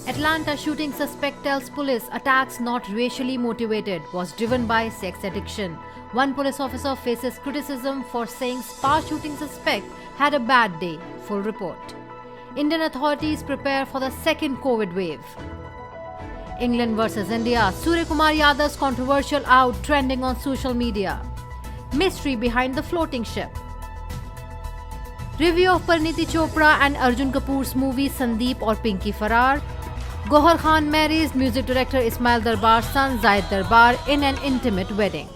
Atlanta shooting suspect tells police attacks not racially motivated was driven by sex addiction. One police officer faces criticism for saying spa shooting suspect had a bad day. Full report. Indian authorities prepare for the second COVID wave. England versus India. Surya Kumar Yadav's controversial out trending on social media. Mystery behind the floating ship. Review of Pareeniti Chopra and Arjun Kapoor's movie Sandeep or Pinky Farar. Guhar Khan marries music director Ismail Darbar's son Zaid Darbar in an intimate wedding.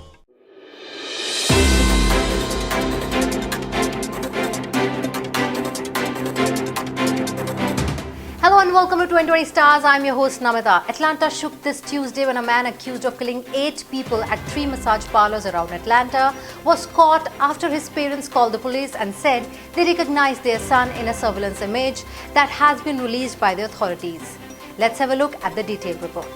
Hello and welcome to 2020 Stars. I'm your host Namita. Atlanta shook this Tuesday when a man accused of killing 8 people at 3 massage parlors around Atlanta was caught after his parents called the police and said they recognized their son in a surveillance image that has been released by the authorities. Let's have a look at the detailed report.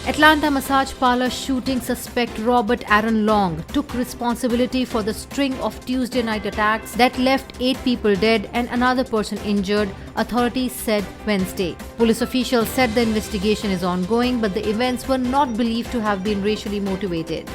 Atlanta massage parlor shooting suspect Robert Aaron Long took responsibility for the string of Tuesday night attacks that left 8 people dead and another person injured, authorities said Wednesday. Police officials said the investigation is ongoing, but the events were not believed to have been racially motivated.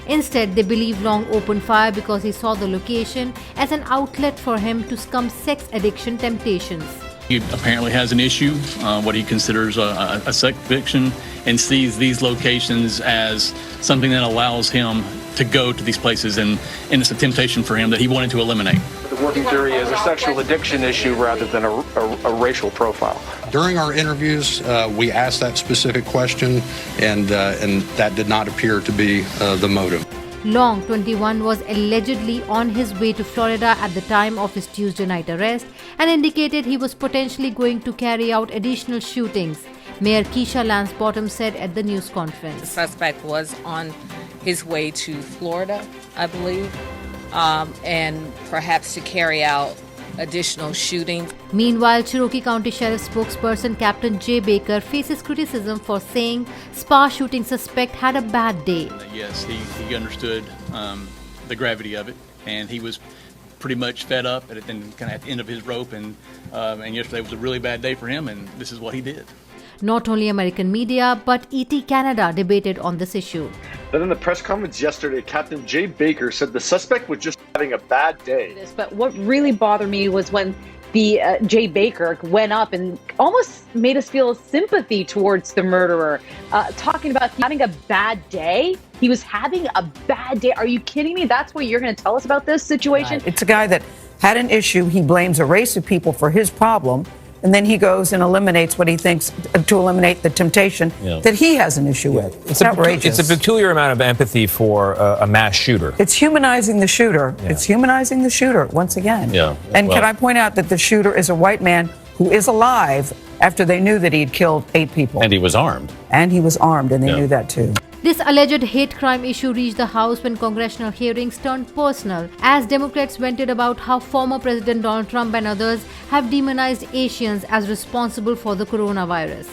Instead, they believe Long opened fire because he saw the location as an outlet for him to scum sex addiction temptations. He apparently has an issue, what he considers a sex addiction, and sees these locations as something that allows him to go to these places, and it's a temptation for him that he wanted to eliminate. The working theory is a sexual addiction issue rather than a racial profile. During our interviews, we asked that specific question, and that did not appear to be the motive. Long, 21, was allegedly on his way to Florida at the time of his Tuesday night arrest and indicated he was potentially going to carry out additional shootings, Mayor Keisha Lance Bottom said at the news conference. The suspect was on his way to Florida, I believe, and perhaps to carry out additional shootings. Meanwhile, Cherokee County Sheriff's spokesperson Captain Jay Baker faces criticism for saying spa shooting suspect had a bad day. Yes, he understood the gravity of it, and he was pretty much fed up and kind of at the end of his rope, and yesterday was a really bad day for him, and this is what he did. Not only American media, but ET Canada debated on this issue. Then in the press conference yesterday, Captain Jay Baker said the suspect was just having a bad day. But what really bothered me was when the Jay Baker went up and almost made us feel sympathy towards the murderer, talking about having a bad day. He was having a bad day. Are you kidding me? That's what you're going to tell us about this situation? Right. It's a guy that had an issue. He blames a race of people for his problem. And then he goes and eliminates what he thinks to eliminate the temptation that he has an issue with. It's outrageous. It's a peculiar amount of empathy for a mass shooter. It's humanizing the shooter. Yeah. It's humanizing the shooter once again. Yeah. And can I point out that the shooter is a white man who is alive after they knew that he'd killed 8 people. And he was armed. And he was armed, and they knew that too. This alleged hate crime issue reached the House when congressional hearings turned personal as Democrats vented about how former President Donald Trump and others have demonized Asians as responsible for the coronavirus.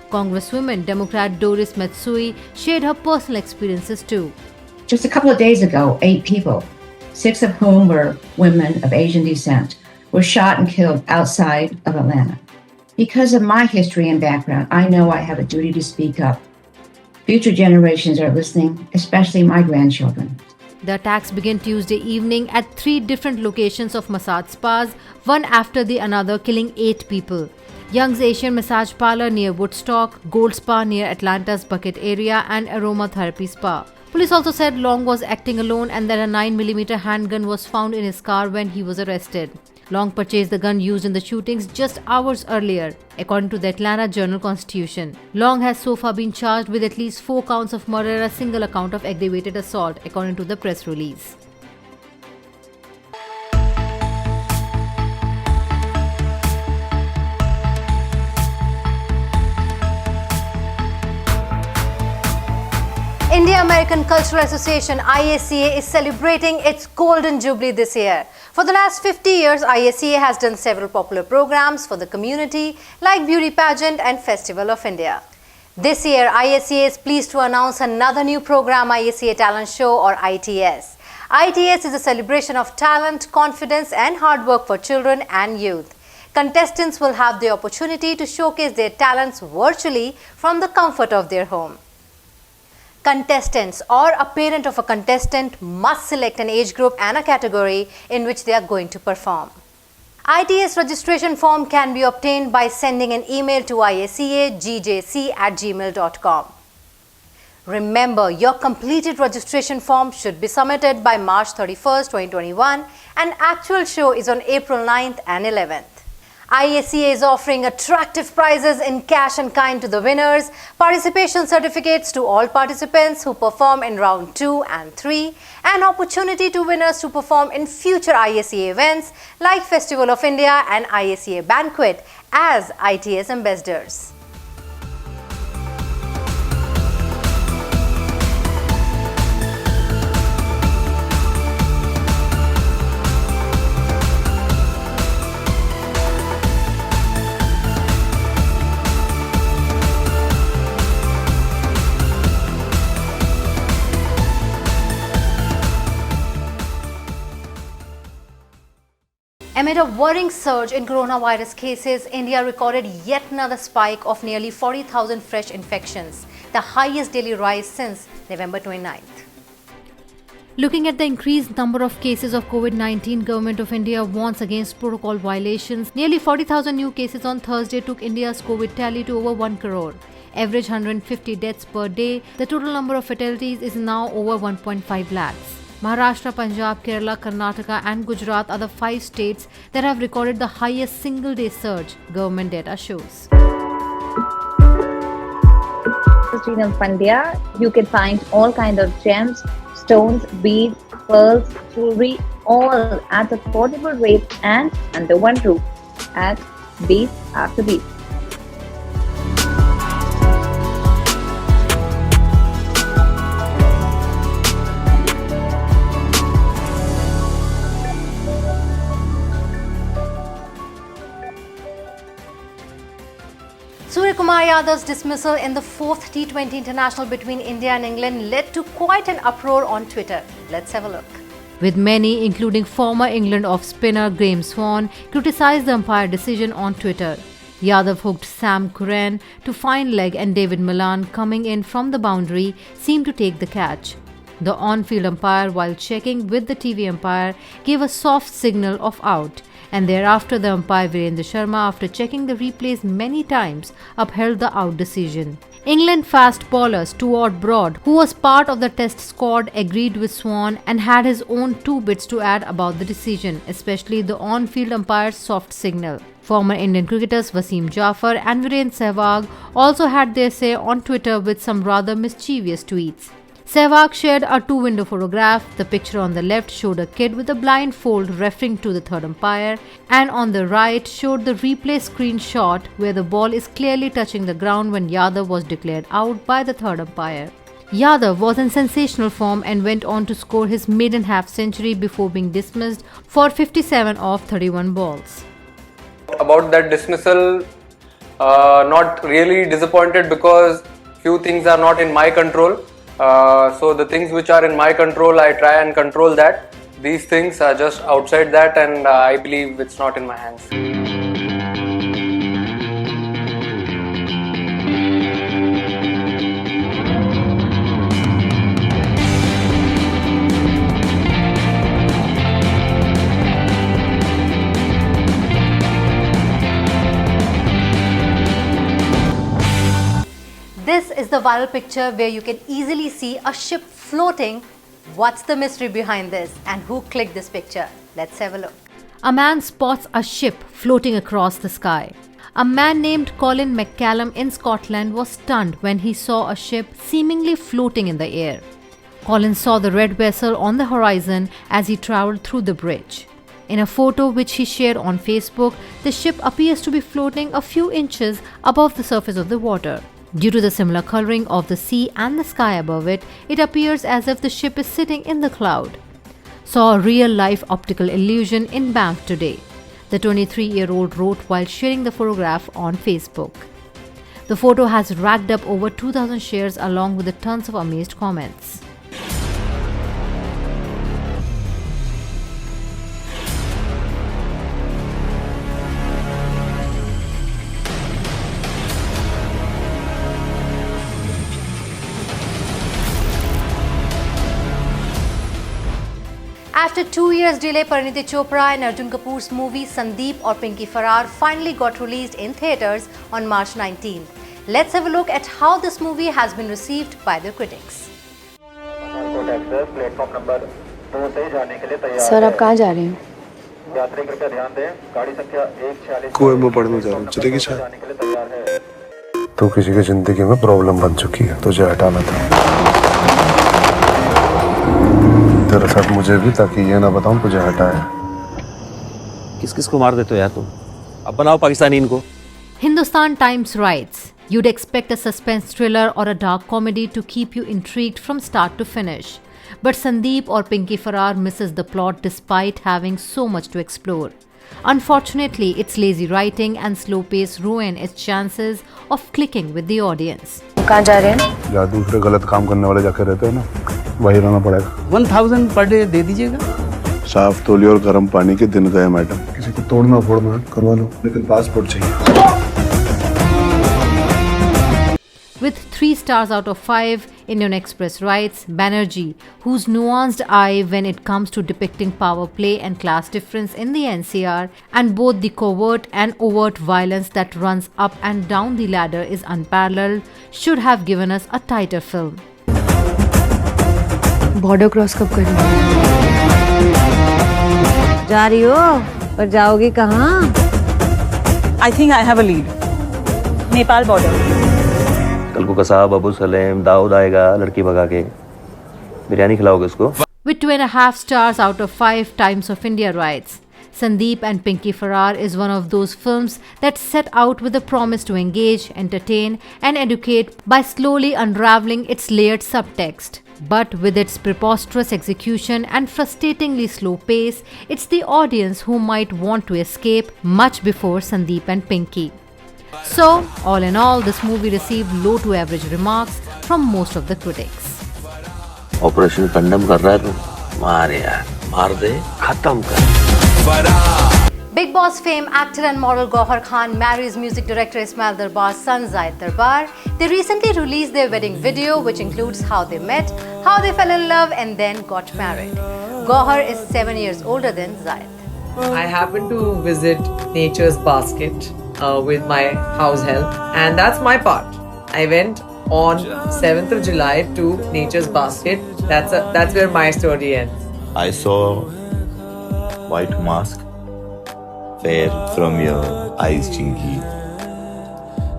Congresswoman Democrat Doris Matsui shared her personal experiences too. Just a couple of days ago, 8 people, 6 of whom were women of Asian descent, were shot and killed outside of Atlanta. Because of my history and background, I know I have a duty to speak up. Future generations are listening, especially my grandchildren. The attacks began Tuesday evening at 3 different locations of massage spas, one after the another, killing 8 people. Young's Asian Massage Parlor near Woodstock, Gold Spa near Atlanta's Bucket area, and Aromatherapy Spa. Police also said Long was acting alone and that a 9mm handgun was found in his car when he was arrested. Long purchased the gun used in the shootings just hours earlier, according to the Atlanta Journal-Constitution. Long has so far been charged with at least 4 counts of murder and a single account of aggravated assault, according to the press release. India American Cultural Association IACA is celebrating its Golden Jubilee this year. For the last 50 years, IACA has done several popular programs for the community like Beauty Pageant and Festival of India. This year, IACA is pleased to announce another new program, IACA Talent Show or ITS. ITS is a celebration of talent, confidence and hard work for children and youth. Contestants will have the opportunity to showcase their talents virtually from the comfort of their home. Contestants or a parent of a contestant must select an age group and a category in which they are going to perform. ITS registration form can be obtained by sending an email to isacagjc@gmail.com. Remember, your completed registration form should be submitted by March 31st, 2021 and actual show is on April 9th and 11th. IACA is offering attractive prizes in cash and kind to the winners, participation certificates to all participants who perform in round 2 and 3, and opportunity to winners to perform in future IACA events like Festival of India and IACA Banquet as ITS ambassadors. Amid a worrying surge in coronavirus cases, India recorded yet another spike of nearly 40,000 fresh infections, the highest daily rise since November 29th. Looking at the increased number of cases of COVID-19, Government of India warns against protocol violations. Nearly 40,000 new cases on Thursday took India's COVID tally to over 1 crore. Average 150 deaths per day. The total number of fatalities is now over 1.5 lakhs. Maharashtra, Punjab, Kerala, Karnataka and Gujarat are the 5 states that have recorded the highest single-day surge, government data shows. Of India, you can find all kinds of gems, stones, beads, pearls, jewelry, all at affordable rates and under one roof at Beat After Beat. Suryakumar Yadav's dismissal in the 4th T20 International between India and England led to quite an uproar on Twitter. Let's have a look. With many, including former England off-spinner Graeme Swann, criticized the umpire decision on Twitter. Yadav hooked Sam Curran to fine leg and David Milan, coming in from the boundary, seemed to take the catch. The on-field umpire, while checking with the TV umpire, gave a soft signal of out. And thereafter the umpire Virendra Sharma, after checking the replays many times, upheld the out decision. England fast bowler Stuart Broad, who was part of the test squad, agreed with Swann and had his own 2 bits to add about the decision, especially the on-field umpire's soft signal. Former Indian cricketers Wasim Jafar and Virendra Sehwag also had their say on Twitter with some rather mischievous tweets. Sehwag shared a 2-window photograph. The picture on the left showed a kid with a blindfold referring to the third umpire, and on the right showed the replay screenshot where the ball is clearly touching the ground when Yadav was declared out by the third umpire. Yadav was in sensational form and went on to score his maiden half-century before being dismissed for 57 off 31 balls. About that dismissal, not really disappointed because few things are not in my control. So the things which are in my control, I try and control that. These things are just outside that, and I believe it's not in my hands. This is the viral picture where you can easily see a ship floating. What's the mystery behind this and who clicked this picture? Let's have a look. A man spots a ship floating across the sky. A man named Colin McCallum in Scotland was stunned when he saw a ship seemingly floating in the air. Colin saw the red vessel on the horizon as he travelled through the bridge. In a photo which he shared on Facebook, the ship appears to be floating a few inches above the surface of the water. Due to the similar colouring of the sea and the sky above it, it appears as if the ship is sitting in the cloud. Saw a real-life optical illusion in Banff today, the 23-year-old wrote while sharing the photograph on Facebook. The photo has racked up over 2,000 shares along with the tons of amazed comments. After 2 years delay, Pareeniti Chopra and Arjun Kapoor's movie Sandeep or Pinky Farar finally got released in theatres on March 19th. Let's have a look at how this movie has been received by the critics. Sir आप कहाँ जा रहे हैं? कुएं में पड़ने जा रहा हूँ, चलेगी शायद। तू किसी की जिंदगी में प्रॉब्लम बन चुकी है, तुझे हटाना था। तेरे साथ मुझे भी, ताकि ये ना बताऊं तुझे हटाया। किस किस को मार देते हो यार तुम? अब बनाओ पाकिस्तानी इनको। Hindustan Times writes, you'd expect a suspense thriller or a dark comedy to keep you intrigued from start to finish. But Sandeep or Pinky Farar misses the plot despite having so much to explore. Unfortunately, its lazy writing and slow pace ruin its chances of clicking with the audience. कहाँ जा रहे हैं? जहाँ दूसरे गलत काम करने वाले जाके रहते हैं ना, वही रहना पड़ेगा। 1000 पर डे दे दीजिएगा। साफ तौलिया और गर्म पानी के दिन गए मैडम। किसी को तोड़ना फोड़ना करवा लो, लेकिन पासपोर्ट चाहिए। With 3 stars out of 5, Indian Express writes, Banerjee, whose nuanced eye when it comes to depicting power play and class difference in the NCR and both the covert and overt violence that runs up and down the ladder is unparalleled, should have given us a tighter film. Border cross कब करेंगे? जा रही हो, पर जाओगी कहाँ? I think I have a lead. Nepal border. कल को कसाब, अबू सलेम, दाऊद आएगा लड़की भगा के। बिरयानी खिलाओगे उसको? With 2.5 stars out of 5, Times of India writes, Sandeep and Pinky Farar is one of those films that set out with a promise to engage, entertain and educate by slowly unraveling its layered subtext. But with its preposterous execution and frustratingly slow pace, it's the audience who might want to escape much before Sandeep and Pinky. So, all in all, this movie received low to average remarks from most of the critics. Operation condemn कर रहा है तू? मार यार, मार दे, खत्म कर। Big Boss fame actor and model Guhar Khan marries music director Ismail Darbar's son Zaid Darbar. They recently released their wedding video, which includes how they met, how they fell in love and then got married. Gauhar is 7 years older than Zaid. I happened to visit Nature's Basket with my house help, and that's my part. I went on 7th of July to Nature's Basket. That's where my story ends. I saw white mask, fair from your eyes, Chinky,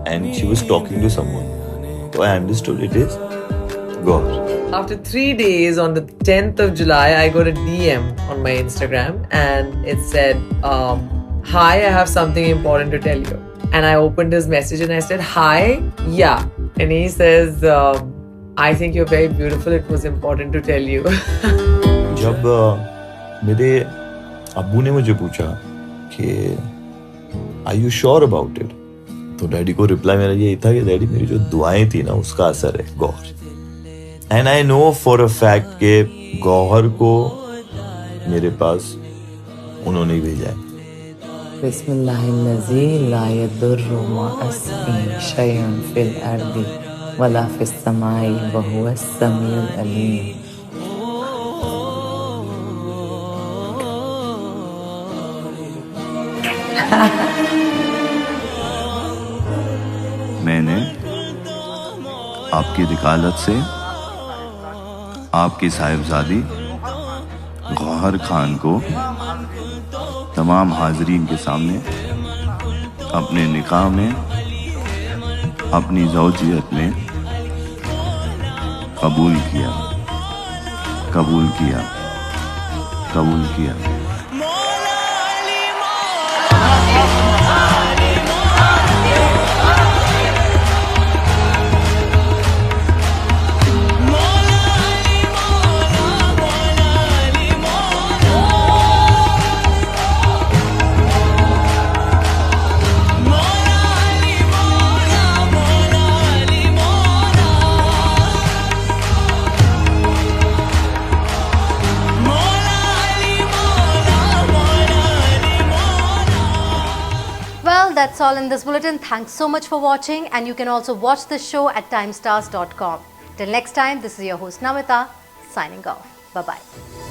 and she was talking to someone. So I understood it is God. After 3 days, on the 10th of July, I got a DM on my Instagram, and it said, hi, I have something important to tell you. And I opened his message and I said, hi, yeah. And he says, I think you're very beautiful. It was important to tell you. जब मेरे अब्बू ने मुझे पूछा कि Are you sure about it? तो daddy को reply मेरा यही था कि डैडी मेरी जो दुआएं थी ना उसका असर है Gauhar. And I know for a fact कि गौहर को मेरे पास उन्होंने ही भेजा है। बिस्मिल्लाहिल्लज़ी ला यदुर्रु मअस्मी शैउन फिल अर्दी वला फिस समाई व हुवस समीउल अलीम। मैंने आपकी रिकालत से आपकी साहिबजादी गौहर खान को तमाम हाजरीन के सामने अपने निकाह में अपनी ज़ौजियत में कबूल किया, कबूल किया, कबूल किया। That's all in this bulletin. Thanks so much for watching, and you can also watch this show at timestars.com. Till next time, this is your host Namita signing off. Bye-bye.